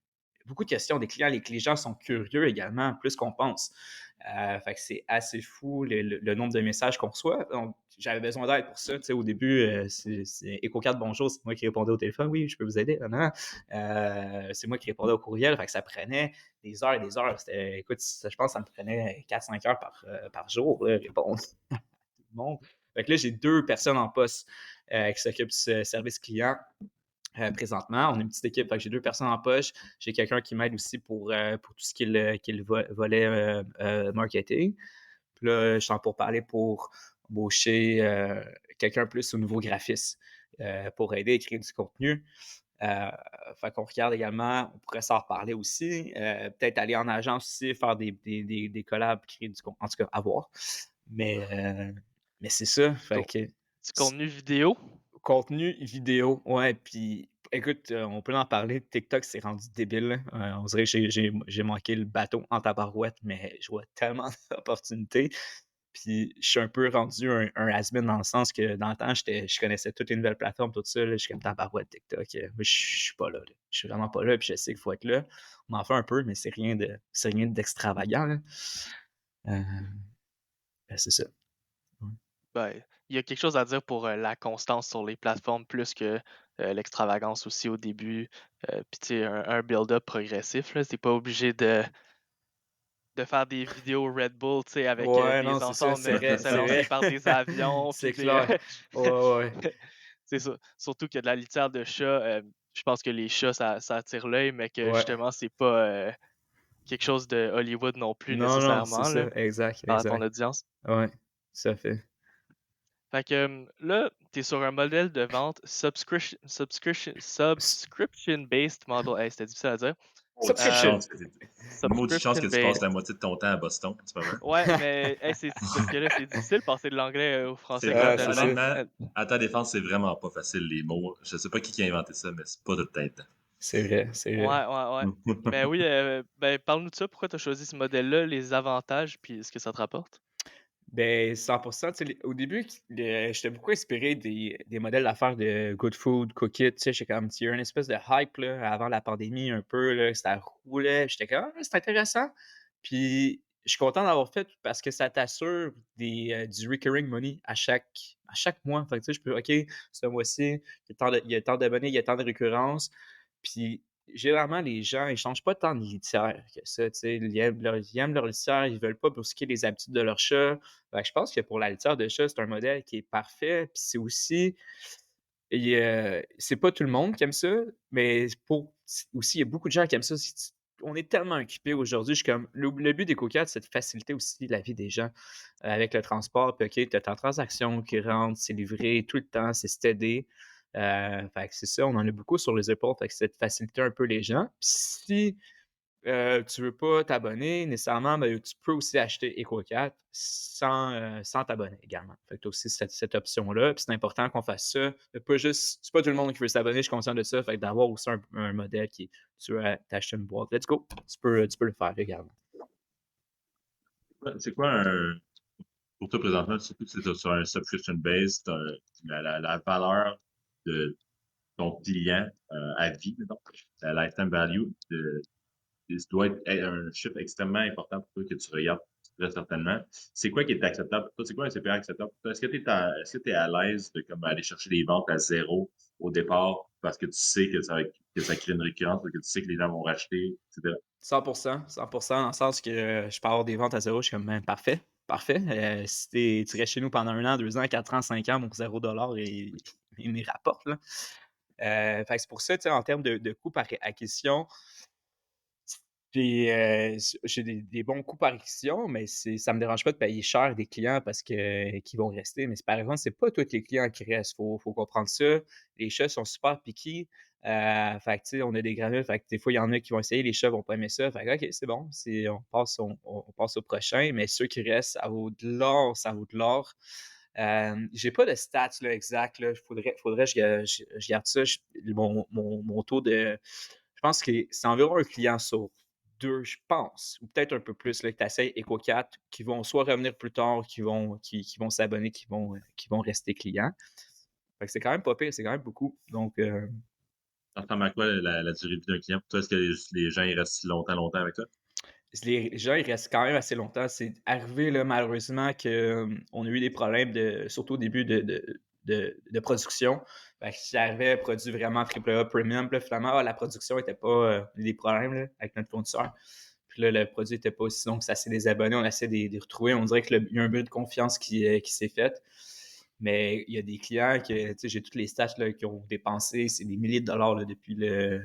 beaucoup de questions des clients. Les gens sont curieux également, plus qu'on pense. Fait que c'est assez fou le nombre de messages qu'on reçoit. Donc, j'avais besoin d'aide pour ça. Au début, c'est EcoCat, bonjour, c'est moi qui répondais au téléphone. Oui, je peux vous aider. Non. C'est moi qui répondais au courriel. Fait que ça prenait des heures et des heures. Écoute, je pense que ça me prenait 4-5 heures par jour, là, répondre à tout le monde. Fait que là, j'ai 2 personnes en poste qui s'occupent du service client. Présentement, on a une petite équipe, fait que j'ai 2 personnes en poche. J'ai quelqu'un qui m'aide aussi pour tout ce qui est le volet marketing. Puis là, je suis en pourparlers pour embaucher quelqu'un plus au niveau graphiste pour aider à écrire du contenu. Fait qu'on regarde également, on pourrait s'en reparler aussi. Peut-être aller en agence aussi, faire des collabs, créer du contenu, en tout cas, à voir. Mais c'est ça. Fait que, du contenu vidéo? Contenu vidéo, ouais. Puis écoute, on peut en parler. TikTok, c'est rendu débile. On dirait que j'ai manqué le bateau en tabarouette, mais je vois tellement d'opportunités. Puis je suis un peu rendu un has-been dans le sens que dans le temps, je connaissais toutes les nouvelles plateformes, tout ça. Là, je suis comme tabarouette, TikTok. Moi, je suis pas là. Je suis vraiment pas là. Puis je sais qu'il faut être là. On en fait un peu, mais c'est rien d'extravagant. Là. C'est ça. Ben, il y a quelque chose à dire pour la constance sur les plateformes plus que l'extravagance aussi au début. Puis tu sais, un build-up progressif. Là, t'es pas obligé de faire des vidéos Red Bull, tu sais, avec Ouais, des non, c'est ça, enfants c'est vrai, se lancer par des avions. c'est puis clair. Ouais. C'est ça. Surtout que de la litière de chat, je pense que les chats, ça attire l'œil, mais que Ouais. justement, c'est pas quelque chose de Hollywood non plus Non, non, c'est nécessairement, là, ça. Exact, par ton exact. audience. Ouais, ça fait. Fait que là, tu es sur un modèle de vente subscription-based model. Hey, c'était difficile à dire. Subscription. Maudite chance que tu passes Subscription-based. la moitié de ton temps à Boston, c'est pas vrai? Ouais, mais hey, c'est parce que là, c'est difficile de passer de l'anglais au français Ah, c'est ça. graduellement. Honnêtement, à ta défense, c'est vraiment pas facile les mots. Je sais pas qui a inventé ça, mais c'est pas tout le temps. C'est vrai, c'est Ouais, vrai. ouais, ouais. Mais oui, ben, parle-nous de ça. Pourquoi tu as choisi ce modèle-là, les avantages, puis ce que ça te rapporte? Ben, 100%. Tu sais, au début, j'étais beaucoup inspiré des modèles d'affaires de Good Food, Cook It. Tu sais, j'étais comme, il y a eu une espèce de hype là, avant la pandémie un peu, là, ça roulait. J'étais comme, ah, c'est intéressant. Puis, je suis content d'avoir fait parce que ça t'assure du recurring money à chaque mois. Fait que, tu sais, je peux, OK, ce mois-ci, il y a tant d'abonnés, il y a tant de récurrence. Puis, généralement, les gens, ils changent pas tant de litière que ça. Tu sais, ils aiment leur litière, ils veulent pas brusquer les habitudes de leur chat. Fait que je pense que pour la litière de chat, c'est un modèle qui est parfait. Puis c'est aussi, c'est pas tout le monde qui aime ça, mais aussi, il y a beaucoup de gens qui aiment ça. On est tellement occupés aujourd'hui. Je suis comme, le but des coquettes, c'est de faciliter aussi la vie des gens avec le transport. Puis, OK, tu as ta transaction qui rentre, c'est livré tout le temps, c'est steady. Fait que c'est ça, on en a beaucoup sur les épaules. Fait que c'est de faciliter un peu les gens. Puis si tu veux pas t'abonner nécessairement, ben, tu peux aussi acheter EcoCat sans t'abonner également. Fait que tu as aussi cette option-là. Puis c'est important qu'on fasse ça. C'est pas tout le monde qui veut s'abonner, je suis conscient de ça. Fait que d'avoir aussi un modèle qui, tu veux t'acheter une boîte. Let's go. Tu peux le faire également. C'est quoi pour toi présentement, surtout que c'est sur un subscription base, la valeur de ton client à vie, donc, la lifetime value, ça doit être un chiffre extrêmement important pour toi que tu regardes très certainement. C'est quoi qui est acceptable pour toi? C'est quoi un CPA acceptable pour toi? Est-ce que tu es à l'aise de comme, aller chercher des ventes à zéro au départ parce que tu sais que ça crée une récurrence, parce que tu sais que les gens vont racheter, etc. 100%, 100%, dans le sens que je peux avoir des ventes à zéro, je suis comme, ben, parfait, parfait. Si tu restes chez nous pendant 1 an, 2 ans, 4 ans, 5 ans, mon $0, il m'y rapporte, là. Fait que c'est pour ça, tu sais, en termes de coût par acquisition, j'ai des bons coûts par acquisition, mais ça me dérange pas de payer cher des clients parce que qui vont rester. Mais par exemple, c'est pas tous les clients qui restent. Faut comprendre ça. Les chats sont super picky. Fait que, tu sais, on a des granules. Fait que des fois, il y en a qui vont essayer, les chats vont pas aimer ça. Fait que, OK, c'est bon. On passe au prochain. Mais ceux qui restent, ça vaut de l'or, ça vaut de l'or. J'ai pas de stats là, exact. Là. Faudrait que je garde ça. Mon taux de. Je pense que c'est environ un client sur 2, je pense, ou peut-être un peu plus, là, que tu essaies EcoCat, qui vont soit revenir plus tard, qui vont s'abonner, qui vont rester clients. Fait que c'est quand même pas pire, c'est quand même beaucoup. Donc, Ça ressemble à quoi la durée de vie d'un client pour toi? Est-ce que les gens ils restent si longtemps avec toi? les gens, ils restent quand même assez longtemps. C'est arrivé, là, malheureusement, qu'on a eu des problèmes, surtout au début de production. Fait que j'avais produit vraiment AAA Premium. Puis là, finalement, la production n'était pas des problèmes là, avec notre fournisseur. Puis là, le produit n'était pas aussi. Donc, ça s'est désabonné. On essaie de les retrouver. On dirait qu'il y a un but de confiance qui s'est fait. Mais il y a des clients que, tu sais, j'ai toutes les stats là, qui ont dépensé, c'est des milliers de dollars là, depuis que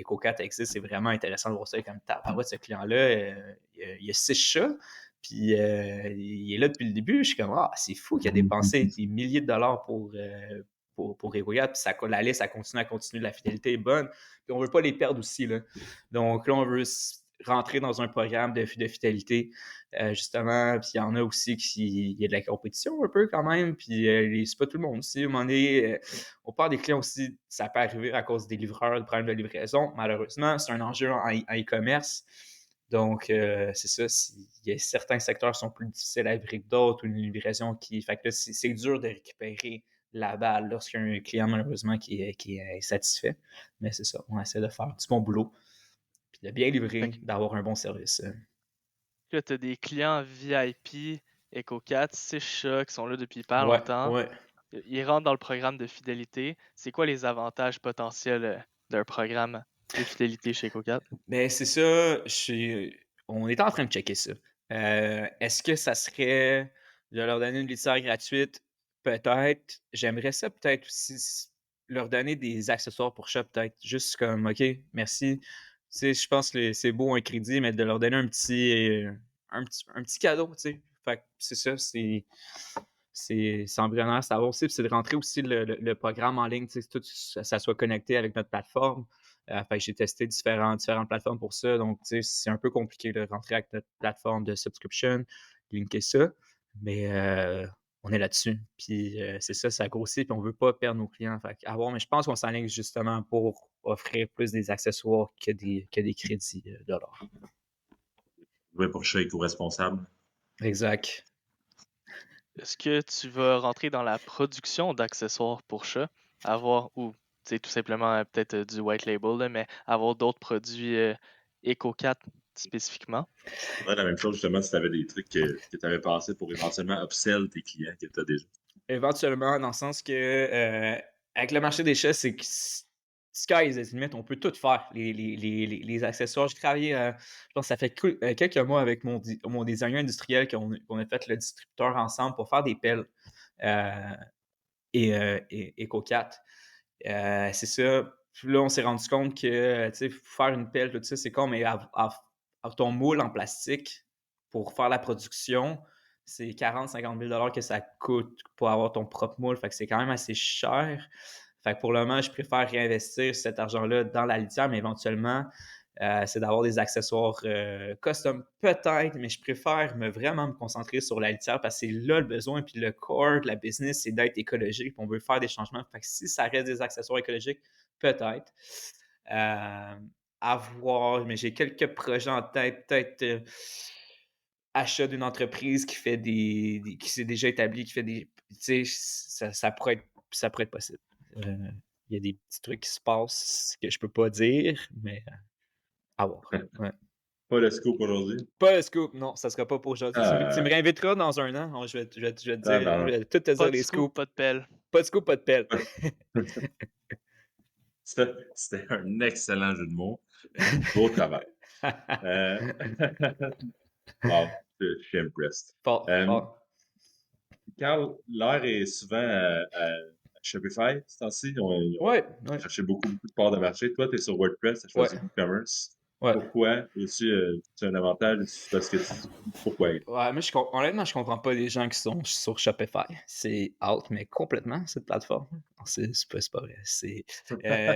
EcoCat existe. C'est vraiment intéressant de voir ça comme ce client-là, il y a 6 chats, puis il est là depuis le début. Je suis comme, ah, c'est fou qu'il a dépensé des milliers de dollars pour EcoCat, puis la liste, ça continue, la fidélité est bonne, puis on veut pas les perdre aussi, là. Donc là, on veut rentrer dans un programme de fidélité, justement, puis il y en a aussi il y a de la compétition un peu quand même, puis c'est pas tout le monde aussi. À un moment donné, on parle des clients aussi, ça peut arriver à cause des livreurs, des problèmes de livraison. Malheureusement, c'est un enjeu en e-commerce. Donc, c'est ça, il y a certains secteurs qui sont plus difficiles à livrer que d'autres, ou une livraison fait que là, c'est dur de récupérer la balle lorsqu'il y a un client, malheureusement, qui est satisfait. Mais c'est ça, on essaie de faire du bon boulot, puis de bien livrer, d'avoir un bon service. Là, tu as des clients VIP, EcoCat, 6 chats qui sont là depuis pas Ouais, longtemps. ouais. Ils rentrent dans le programme de fidélité. C'est quoi les avantages potentiels d'un programme de fidélité chez EcoCat? Ben, c'est ça. On est en train de checker ça. Est-ce que ça serait de leur donner une litière gratuite peut-être, j'aimerais ça peut-être aussi leur donner des accessoires pour chat, peut-être. Juste comme, OK, merci. Tu sais, je pense que c'est beau un crédit, mais de leur donner un petit cadeau, tu sais. Fait que c'est ça, c'est embryonnaire, ça va aussi. Puis c'est de rentrer aussi le programme en ligne, tu sais, tout ça soit connecté avec notre plateforme. Fait que j'ai testé différentes plateformes pour ça. Donc, tu sais, c'est un peu compliqué de rentrer avec notre plateforme de subscription, linker ça. Mais on est là-dessus. Puis c'est ça, ça grossit, puis on veut pas perdre nos clients. Fait mais je pense qu'on s'enligne justement pour offrir plus des accessoires que des crédits dollars. Oui, pour chat éco-responsable. Exact. Est-ce que tu vas rentrer dans la production d'accessoires pour chat, ou tout simplement peut-être du white label, là, mais avoir d'autres produits EcoCat spécifiquement? Ouais, la même chose, justement, si tu avais des trucs que tu avais pensé pour éventuellement upsell tes clients que tu as déjà. Éventuellement, dans le sens que avec le marché des chats, c'est que sky is the limit, on peut tout faire, les accessoires. J'ai travaillé, je pense que ça fait quelques mois avec mon designer industriel qu'on a fait le distributeur ensemble pour faire des pelles et EcoCat. C'est ça. Puis là, on s'est rendu compte que faire une pelle, tout ça, c'est comme mais avoir ton moule en plastique pour faire la production, c'est 40-50 000 $ que ça coûte pour avoir ton propre moule. Fait que c'est quand même assez cher. Fait que pour le moment, je préfère réinvestir cet argent-là dans la litière, mais éventuellement, c'est d'avoir des accessoires custom, peut-être, mais je préfère vraiment me concentrer sur la litière parce que c'est là le besoin. Puis le core de la business, c'est d'être écologique. Puis on veut faire des changements. Fait que si ça reste des accessoires écologiques, peut-être. À voir, mais j'ai quelques projets en tête. Peut-être achat d'une entreprise qui fait qui s'est déjà établie, qui fait des. Tu sais, ça pourrait être possible. Il y a des petits trucs qui se passent que je peux pas dire, mais à voir. Ouais. Pas le scoop aujourd'hui. Pas le scoop, non, ça sera pas pour aujourd'hui. Tu me réinviteras dans un an, je vais te dire, je vais tout te Pas dire de les scoop, scoops. pas de pelle. Pas de scoop, pas de pelle. C'était un excellent jeu de mots. Beau travail. Wow, je suis impressed. Fort. Carl, l'heure est souvent à Shopify, ce temps-ci. Ils ont cherché beaucoup de parts de marché. Toi, tu es sur WordPress, tu as choisi e-commerce. Ouais. Pourquoi? Tu as un avantage? Parce que pourquoi? Ouais, moi, honnêtement, je comprends pas les gens qui sont sur Shopify. C'est out, mais complètement, cette plateforme. Non, c'est pas vrai.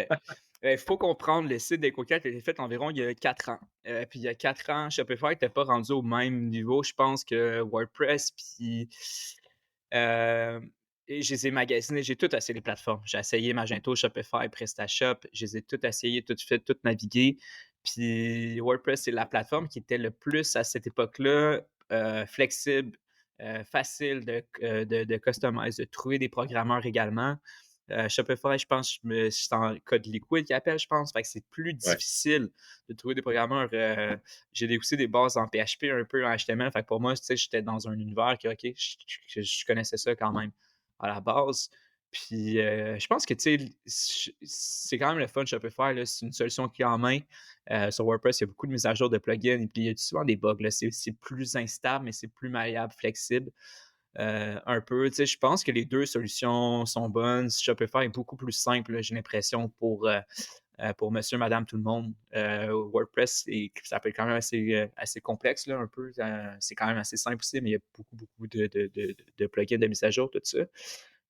Il faut comprendre, le site d'EcoCat a été fait environ il y a 4 ans. Puis il y a 4 ans, Shopify n'était pas rendu au même niveau, je pense, que WordPress. Puis et je les ai magasinés, j'ai tout essayé les plateformes. J'ai essayé Magento, Shopify, PrestaShop, je les ai toutes essayées, toutes faites, toutes naviguées. Puis WordPress, c'est la plateforme qui était le plus à cette époque-là flexible, facile de customize, de trouver des programmeurs également. Shopify, je pense que c'est en code liquide qu'ils appellent, je pense. Fait que c'est plus difficile de trouver des programmeurs. J'ai aussi des bases en PHP, un peu en HTML. Fait que pour moi, j'étais dans un univers que, OK, je connaissais ça quand même à la base. Puis je pense que c'est quand même le fun Shopify. C'est une solution clé en main. Sur WordPress, il y a beaucoup de mises à jour de plugins et puis il y a souvent des bugs. C'est plus instable, mais c'est plus malléable, flexible. Un peu. Je pense que les deux solutions sont bonnes. Shopify est beaucoup plus simple, j'ai l'impression, pour monsieur, madame, tout le monde. WordPress, ça peut être quand même assez complexe, là, un peu. C'est quand même assez simple aussi, mais il y a beaucoup de plugins de mise à jour, tout ça.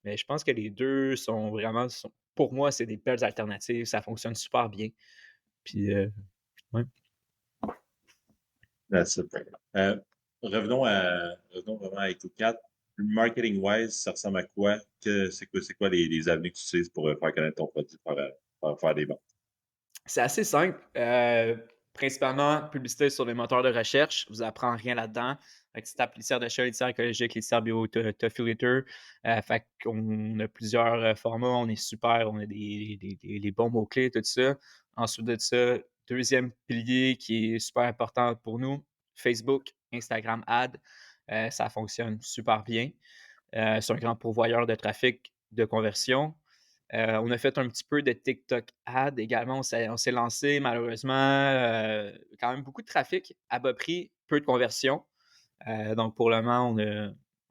Mais je pense que les deux sont vraiment, pour moi, c'est des belles alternatives. Ça fonctionne super bien. Puis, ouais. That's it. Revenons vraiment à EcoCat. Marketing-wise, ça ressemble à quoi? C'est quoi les avenues que tu utilises pour faire connaître ton produit, pour faire des ventes? C'est assez simple. Principalement, publicité sur les moteurs de recherche. Je vous apprends rien là-dedans. Fait que tu tapes litière de chat, litière écologique, litière bio, Tofu Litter. Fait qu'on a plusieurs formats. On est super. On a des bons mots-clés, tout ça. Ensuite de ça, deuxième pilier qui est super important pour nous, Facebook, Instagram Ad. Ça fonctionne super bien. C'est un grand pourvoyeur de trafic, de conversion. On a fait un petit peu de TikTok ad également. On s'est lancé, malheureusement, quand même beaucoup de trafic à bas prix, peu de conversion. Donc, pour le moment,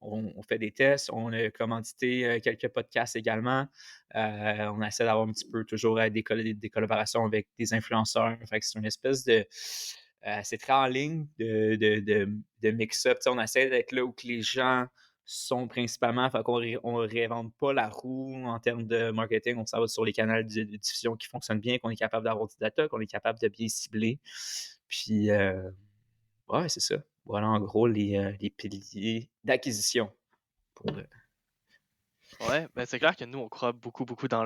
on fait des tests, on a commandité quelques podcasts également. On essaie d'avoir un petit peu toujours des collaborations avec des influenceurs. Fait que c'est une espèce de... c'est très en ligne de mix-up. On essaie d'être là où que les gens sont principalement. Fait qu'on ne réinvente pas la roue en termes de marketing. On s'en va sur les canaux de diffusion qui fonctionnent bien, qu'on est capable d'avoir du data, qu'on est capable de bien cibler. Puis, ouais, c'est ça. Voilà en gros les piliers d'acquisition. Ouais, ben c'est clair que nous, on croit beaucoup dans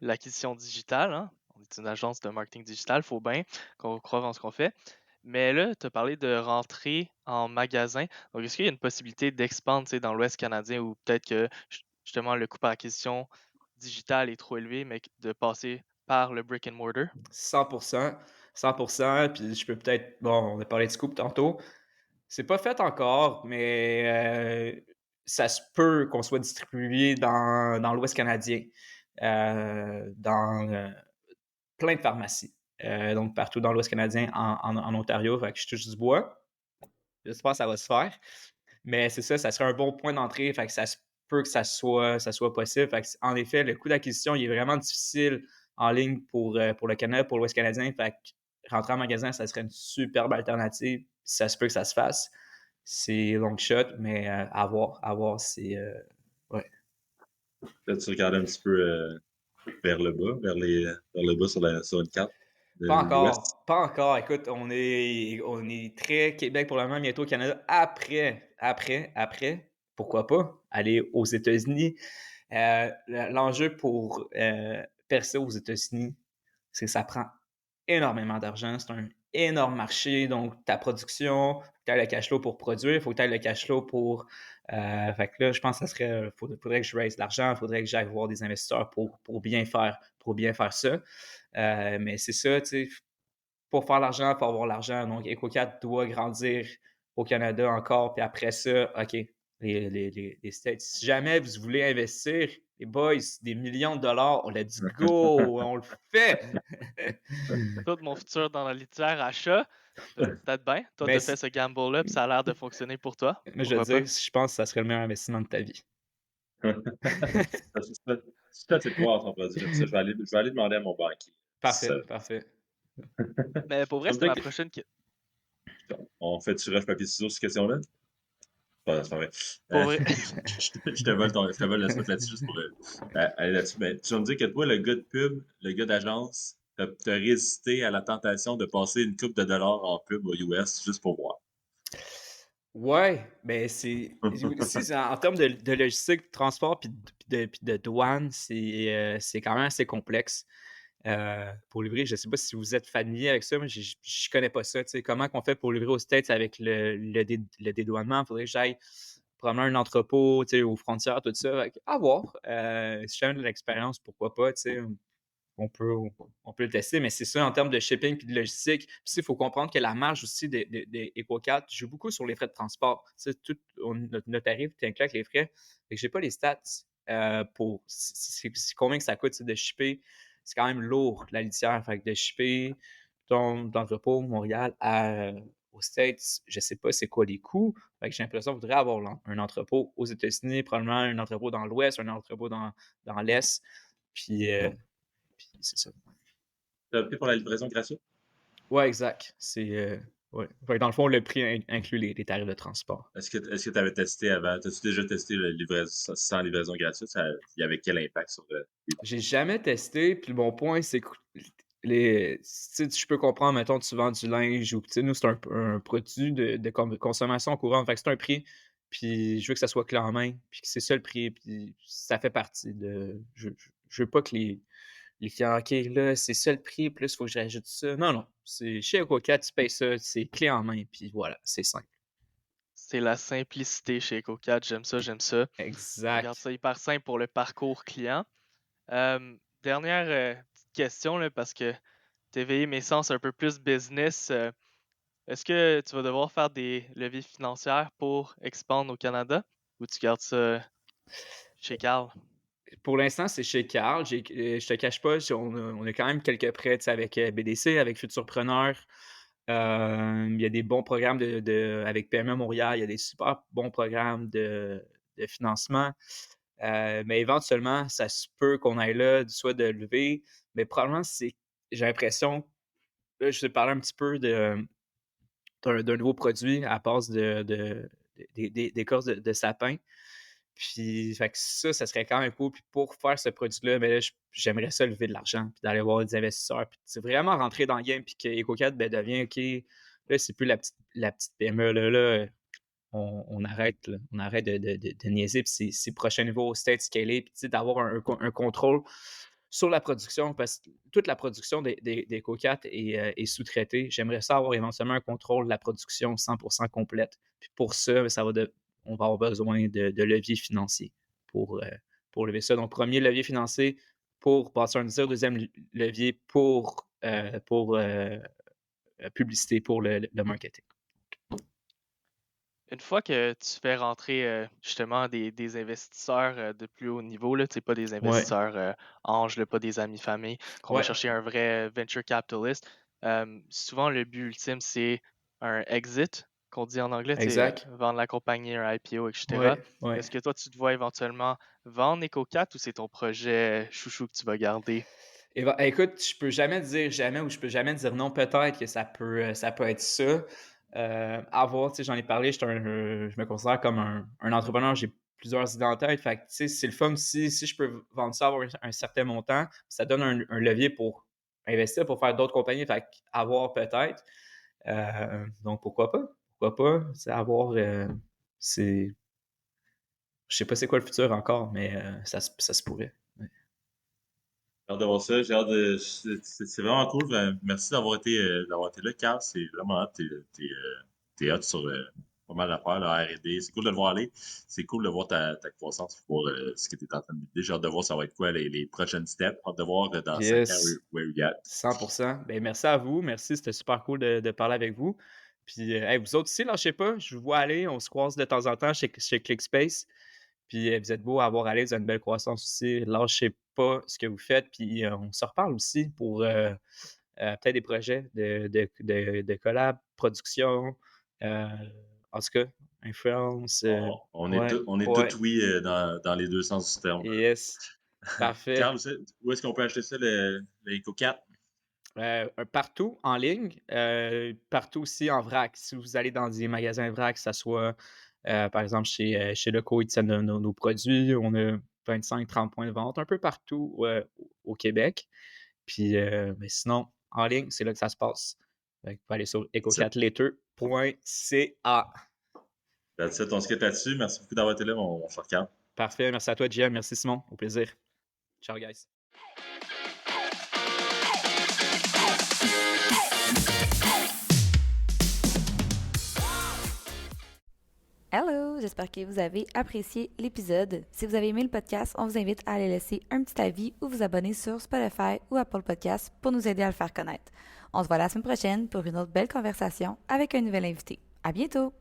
l'acquisition digitale. Hein? On est une agence de marketing digital, faut bien qu'on croit en ce qu'on fait. Mais là, tu as parlé de rentrer en magasin. Donc, est-ce qu'il y a une possibilité d'expandre dans l'Ouest canadien ou peut-être que justement le coût par acquisition digitale est trop élevé, mais de passer par le brick and mortar? 100%. 100%. Puis je peux peut-être... Bon, on a parlé de Scoop tantôt. C'est pas fait encore, mais ça se peut qu'on soit distribué dans l'Ouest canadien, dans plein de pharmacies. Donc, partout dans l'Ouest canadien, en Ontario. Fait que je touche du bois. J'espère que ça va se faire. Mais c'est ça, ça serait un bon point d'entrée. Fait que ça se peut que ça soit possible. Fait que, en effet, le coût d'acquisition, il est vraiment difficile en ligne pour le Canada, pour l'Ouest canadien. Fait que rentrer en magasin, ça serait une superbe alternative. Ça se peut que ça se fasse. C'est long shot, mais à voir, c'est... ouais. Là, tu regardais un petit peu vers le bas, vers le bas sur une carte de l'Ouest. Pas encore. Écoute, on est très Québec pour le moment, bientôt Canada. Après, pourquoi pas, aller aux États-Unis. L'enjeu pour percer aux États-Unis, c'est que ça prend énormément d'argent. C'est un énorme marché. Donc, ta production, il faut que tu aies le cash flow pour produire, il faut que tu aies le cash flow pour... fait que là, je pense que ça serait... faudrait que je raise de l'argent, il faudrait que j'aille voir des investisseurs pour bien faire ça. Mais c'est ça, tu sais, pour faire l'argent, pour avoir l'argent. Donc, EcoCat doit grandir au Canada encore. Puis après ça, OK, les States. Si jamais vous voulez investir, les boys, des millions de dollars, let's go, on le fait. Tout mon futur dans la litière achat, peut-être bien. Toi, tu as fait ce gamble-là, puis ça a l'air de fonctionner pour toi. Mais je veux dire, je pense que ça serait le meilleur investissement de ta vie. C'est assez de voir ton produit. Je vais aller demander à mon banquier. Parfait. Mais pour vrai, c'était ma prochaine question. On fait-tu rush papier ciseaux sur cette question-là? C'est pas vrai. Pour vrai. Je te vole le spot là-dessus juste pour aller là-dessus. Mais tu vas me dire que toi, le gars de pub, le gars d'agence, t'as résisté à la tentation de passer une coupe de dollars en pub aux US juste pour voir. Ouais, mais c'est aussi en termes de logistique, de transport puis de douane, c'est quand même assez complexe. Pour livrer, je ne sais pas si vous êtes familier avec ça, mais je ne connais pas ça. Comment qu'on fait pour livrer aux States avec le dédouanement? Il faudrait que j'aille probablement un entrepôt aux frontières, tout ça. À voir. Si jamais de l'expérience, pourquoi pas? On peut le tester, mais c'est ça en termes de shipping et de logistique. Puis il faut comprendre que la marge aussi des EcoCat joue beaucoup sur les frais de transport. Tout notre tarif inclut avec les frais. Je n'ai pas les stats pour combien que ça coûte de shipper. C'est quand même lourd, la litière. Fait que de shipper ton entrepôt Montréal aux States, je ne sais pas c'est quoi les coûts. Fait que j'ai l'impression qu'il faudrait avoir un entrepôt aux États-Unis, probablement un entrepôt dans l'Ouest, un entrepôt dans l'Est. Puis c'est ça. Tu as opté pour la livraison gratuite? Ouais, exact. Ouais. Fait que dans le fond, le prix inclut les tarifs de transport. Est-ce que tu avais testé avant? As-tu déjà testé sans livraison gratuite? Il y avait quel impact sur J'ai jamais testé. Puis mon point, c'est que je peux comprendre, mettons, tu vends du linge ou nous, c'est un produit de consommation courante. Fait que c'est un prix. Puis je veux que ça soit clé en main. Puis que c'est ça le prix. Puis ça fait partie de. Je veux pas que les clients, OK, là, c'est ça le prix, plus il faut que je rajoute ça. Non. C'est chez EcoCat, tu payes ça, c'est clé en main, puis voilà, c'est simple. C'est la simplicité chez EcoCat, j'aime ça. Exact. Regarde ça hyper simple pour le parcours client. Dernière petite question, là, parce que tu éveillé mes sens un peu plus business. Est-ce que tu vas devoir faire des leviers financiers pour expandre au Canada ou tu gardes ça chez Carl? Pour l'instant, c'est chez Carl. Je te cache pas, on a quand même quelques prêts avec BDC, avec Futurpreneur. Il y a des bons programmes avec PME Montréal, il y a des super bons programmes de financement. Mais éventuellement, ça se peut qu'on aille là, soit de lever, mais probablement, j'ai l'impression, là, je vais parler un petit peu d'un nouveau produit à base d'écorce de sapin. Puis, fait que ça serait quand même cool. Puis pour faire ce produit-là, mais là, j'aimerais ça lever de l'argent, puis d'aller voir des investisseurs. Puis c'est vraiment rentrer dans le game, puis que EcoCat devient, OK, là, c'est plus la petite PME, là, on arrête, là. On arrête de niaiser, puis c'est prochain niveau, state scalé, puis d'avoir un contrôle sur la production, parce que toute la production des cocates est sous-traitée. J'aimerais ça avoir éventuellement un contrôle de la production 100% complète. Puis pour ça, on va avoir besoin de leviers financiers pour lever ça. Donc, premier levier financier pour bâtir un tir, deuxième levier pour publicité, pour le marketing. Une fois que tu fais rentrer justement des investisseurs de plus haut niveau, là, pas des investisseurs anges, là, pas des amis famille, qu'on va chercher un vrai venture capitalist, souvent le but ultime, c'est un exit, qu'on dit en anglais, vendre la compagnie, un IPO, etc. Est-ce que toi, tu te vois éventuellement vendre EcoCat ou c'est ton projet chouchou que tu vas garder? Écoute, je peux jamais dire jamais ou je peux jamais dire non. Peut-être que ça peut être ça. À voir, j'en ai parlé, je me considère comme un entrepreneur, j'ai plusieurs idées en tête. Fait que, c'est le fun si je peux vendre ça, avoir un certain montant, ça donne un levier pour investir, pour faire d'autres compagnies. Fait à voir peut-être. Donc, pourquoi pas? Pourquoi pas? C'est à voir. Je sais pas c'est quoi le futur encore, mais ça se pourrait. Ouais. J'ai hâte de voir ça. C'est vraiment cool. Merci d'avoir été là, Carl. C'est vraiment hâte. T'es hâte sur pas mal d'affaires, la R&D. C'est cool de le voir aller. C'est cool de voir ta croissance, pour ce que tu es en train de dire. J'ai hâte de voir ça va être quoi les prochaines steps. Hâte de voir dans 5 ans where we get. 100%. Ben, merci à vous. Merci. C'était super cool de parler avec vous. Puis, vous autres aussi, lâchez pas. Je vous vois aller. On se croise de temps en temps chez ClickSpace. Puis, vous êtes beau à avoir allé. Vous avez une belle croissance aussi. Lâchez pas ce que vous faites. Puis, on se reparle aussi pour peut-être des projets de collab, production. En tout cas, influence. On est tous oui dans les deux sens du terme. Yes. Parfait. Carl, où est-ce qu'on peut acheter ça, le EcoCat? Partout en ligne, partout aussi en vrac. Si vous allez dans des magasins vrac, que ce soit par exemple chez Leco, ils tiennent nos produits. On a 25-30 points de vente un peu partout au Québec. Puis, mais sinon, en ligne, c'est là que ça se passe. Vous pouvez aller sur ecocatlater.ca. That's it, on se quitte là-dessus. Merci beaucoup d'avoir été là, mon cher Carl. Parfait. Merci à toi, JM. Merci, Simon. Au plaisir. Ciao, guys. Hello, j'espère que vous avez apprécié l'épisode. Si vous avez aimé le podcast, on vous invite à aller laisser un petit avis ou vous abonner sur Spotify ou Apple Podcasts pour nous aider à le faire connaître. On se voit la semaine prochaine pour une autre belle conversation avec un nouvel invité. À bientôt!